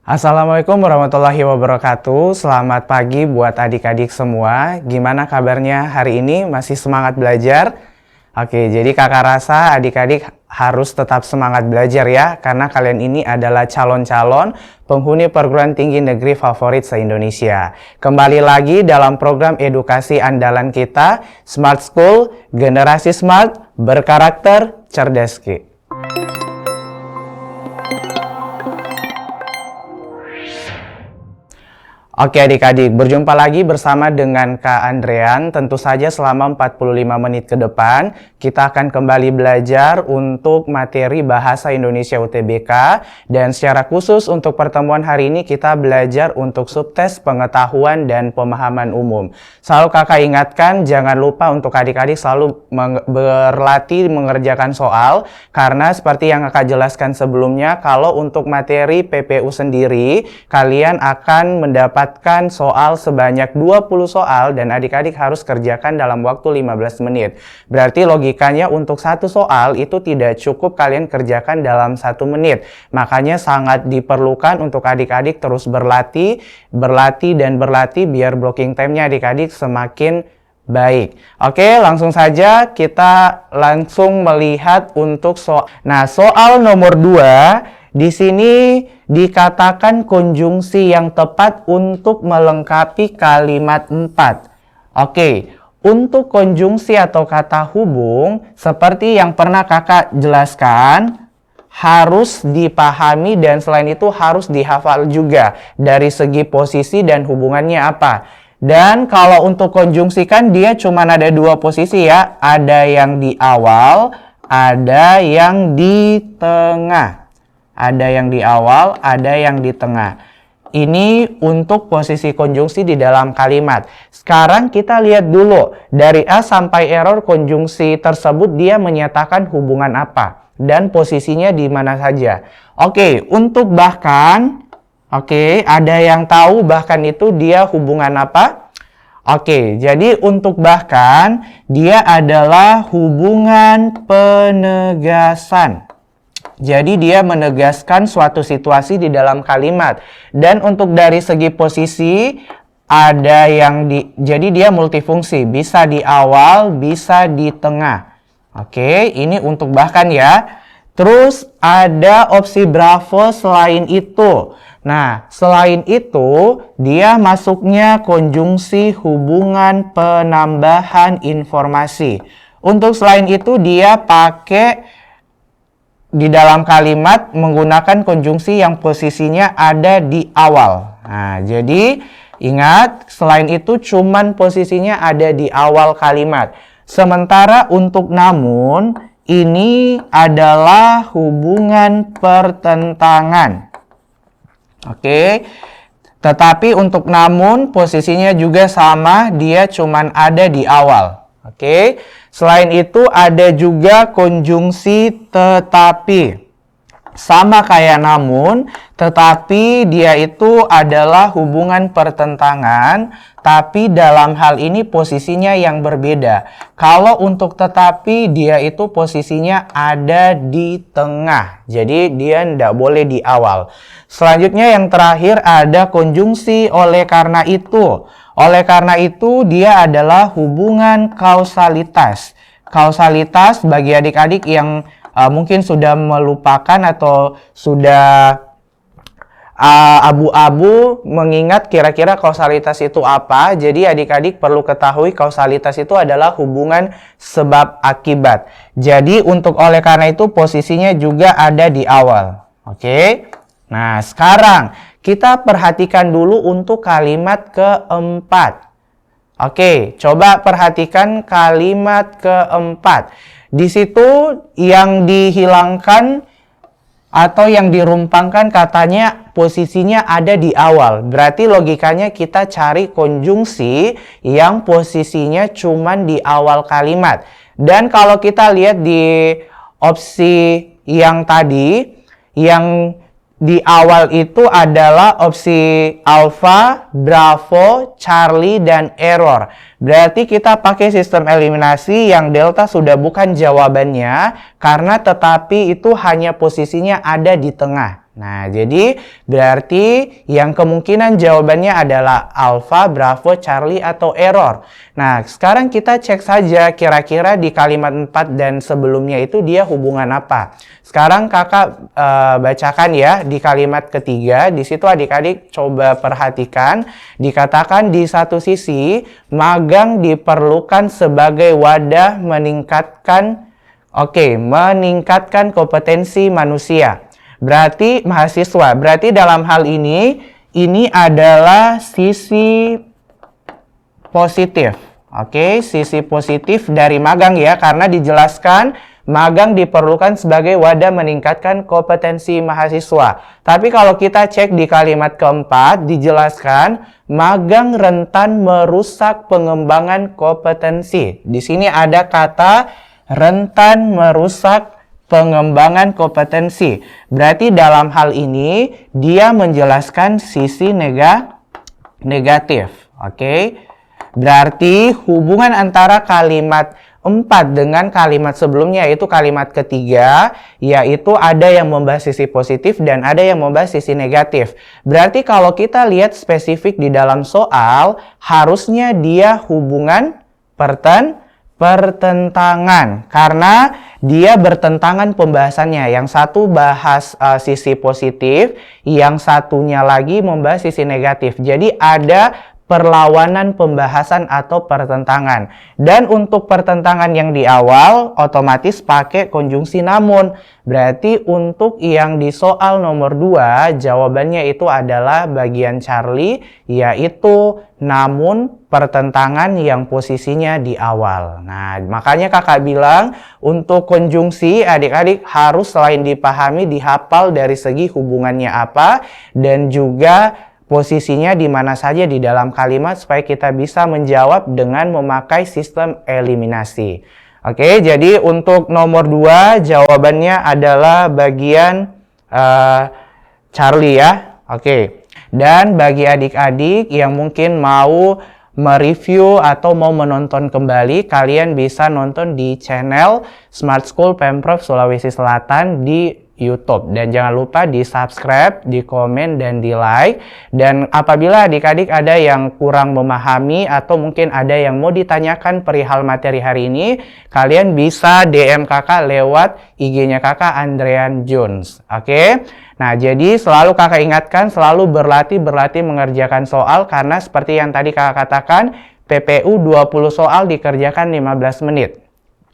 Assalamualaikum warahmatullahi wabarakatuh. Selamat pagi buat adik-adik semua. Gimana kabarnya hari ini? Masih semangat belajar? Oke, jadi kakak rasa adik-adik harus tetap semangat belajar ya, karena kalian ini adalah calon-calon penghuni perguruan tinggi negeri favorit se-Indonesia. Kembali lagi dalam program edukasi andalan kita, Smart School, generasi smart, berkarakter, cerdas Ki. Oke adik-adik, berjumpa lagi bersama dengan Kak Andrean. Tentu saja selama 45 menit ke depan, kita akan kembali belajar untuk materi Bahasa Indonesia UTBK. Dan secara khusus untuk pertemuan hari ini kita belajar untuk subtes pengetahuan dan pemahaman umum. Selalu kakak ingatkan, jangan lupa untuk adik-adik selalu berlatih mengerjakan soal. Karena seperti yang kakak jelaskan sebelumnya, kalau untuk materi PPU sendiri, kalian akan mendapat soal sebanyak 20 soal dan adik-adik harus kerjakan dalam waktu 15 menit. Berarti logikanya untuk satu soal itu tidak cukup kalian kerjakan dalam 1 menit. Makanya sangat diperlukan untuk adik-adik terus berlatih biar blocking time-nya adik-adik semakin baik. Oke, langsung saja kita langsung melihat untuk soal. Nah, soal nomor 2 di sini dikatakan konjungsi yang tepat untuk melengkapi kalimat 4. Oke, untuk konjungsi atau kata hubung, seperti yang pernah kakak jelaskan, harus dipahami dan selain itu harus dihafal juga dari segi posisi dan hubungannya apa. Dan kalau untuk konjungsi kan dia cuma ada 2 posisi ya, ada yang di awal, ada yang di tengah. Ada yang di awal, ada yang di tengah. Ini untuk posisi konjungsi di dalam kalimat. Sekarang kita lihat dulu, dari A sampai error konjungsi tersebut dia menyatakan hubungan apa dan posisinya di mana saja. Oke, untuk bahkan, oke, ada yang tahu bahkan itu dia hubungan apa? Oke, jadi untuk bahkan dia adalah hubungan penegasan. Jadi dia menegaskan suatu situasi di dalam kalimat. Dan untuk dari segi posisi ada yang jadi dia multifungsi, bisa di awal, bisa di tengah. Oke, ini untuk bahkan ya. Terus ada opsi bravo selain itu. Nah, selain itu dia masuknya konjungsi hubungan penambahan informasi. Untuk selain itu dia pakai di dalam kalimat menggunakan konjungsi yang posisinya ada di awal. Nah, jadi ingat, selain itu cuman posisinya ada di awal kalimat. Sementara untuk namun, ini adalah hubungan pertentangan. Oke. Tetapi untuk namun posisinya juga sama, dia cuman ada di awal. Oke. Selain itu ada juga konjungsi tetapi. Sama kayak namun, tetapi dia itu adalah hubungan pertentangan, tapi dalam hal ini posisinya yang berbeda. Kalau untuk tetapi dia itu posisinya ada di tengah. Jadi dia tidak boleh di awal. Selanjutnya yang terakhir ada konjungsi oleh karena itu. Oleh karena itu, dia adalah hubungan kausalitas. Kausalitas bagi adik-adik yang mungkin sudah melupakan atau sudah abu-abu mengingat kira-kira kausalitas itu apa. Jadi adik-adik perlu ketahui kausalitas itu adalah hubungan sebab akibat. Jadi untuk oleh karena itu posisinya juga ada di awal. Oke. Nah, sekarang kita perhatikan dulu untuk kalimat keempat. Oke, coba perhatikan kalimat keempat. Di situ yang dihilangkan atau yang dirumpangkan katanya posisinya ada di awal. Berarti logikanya kita cari konjungsi yang posisinya cuman di awal kalimat. Dan kalau kita lihat di opsi yang tadi, yang di awal itu adalah opsi alpha, bravo, charlie, dan error. Berarti kita pakai sistem eliminasi yang delta sudah bukan jawabannya, karena tetapi itu hanya posisinya ada di tengah. Nah, jadi berarti yang kemungkinan jawabannya adalah Alpha, Bravo, Charlie, atau error. Nah, sekarang kita cek saja kira-kira di kalimat 4 dan sebelumnya itu dia hubungan apa. Sekarang kakak bacakan ya di kalimat ketiga. Di situ adik-adik coba perhatikan. Dikatakan di satu sisi, magang diperlukan sebagai wadah meningkatkan kompetensi manusia. Berarti mahasiswa. Berarti dalam hal ini adalah sisi positif. Sisi positif dari magang ya, karena dijelaskan magang diperlukan sebagai wadah meningkatkan kompetensi mahasiswa. Tapi kalau kita cek di kalimat keempat, dijelaskan magang rentan merusak pengembangan kompetensi. Di sini ada kata rentan merusak pengembangan kompetensi. Berarti dalam hal ini dia menjelaskan sisi negatif. Berarti hubungan antara kalimat 4 dengan kalimat sebelumnya yaitu kalimat ketiga, yaitu ada yang membahas sisi positif dan ada yang membahas sisi negatif. Berarti kalau kita lihat spesifik di dalam soal, harusnya dia hubungan pertentangan, karena dia bertentangan pembahasannya. Yang satu bahas sisi positif, yang satunya lagi membahas sisi negatif. Jadi ada perlawanan pembahasan atau pertentangan. Dan untuk pertentangan yang di awal otomatis pakai konjungsi namun. Berarti untuk yang di soal nomor 2 jawabannya itu adalah bagian Charlie, yaitu namun pertentangan yang posisinya di awal. Nah, makanya kakak bilang untuk konjungsi adik-adik harus selain dipahami, dihafal dari segi hubungannya apa dan juga posisinya di mana saja di dalam kalimat supaya kita bisa menjawab dengan memakai sistem eliminasi. Jadi untuk nomor 2 jawabannya adalah bagian Charlie ya. Dan bagi adik-adik yang mungkin mau mereview atau mau menonton kembali, kalian bisa nonton di channel Smart School Pemprov Sulawesi Selatan di YouTube. Dan jangan lupa di subscribe, di komen, dan di like. Dan apabila adik-adik ada yang kurang memahami atau mungkin ada yang mau ditanyakan perihal materi hari ini, kalian bisa DM kakak lewat IG-nya kakak Andrean Jones. Nah, jadi selalu kakak ingatkan, selalu berlatih mengerjakan soal, karena seperti yang tadi kakak katakan, PPU 20 soal dikerjakan 15 menit.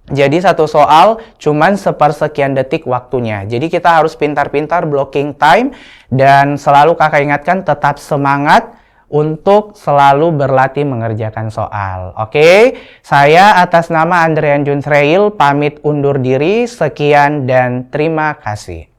Jadi satu soal cuman sepersekian detik waktunya. Jadi kita harus pintar-pintar blocking time, dan selalu kakak ingatkan tetap semangat untuk selalu berlatih mengerjakan soal. Saya atas nama Andrean Jones Reil pamit undur diri. Sekian dan terima kasih.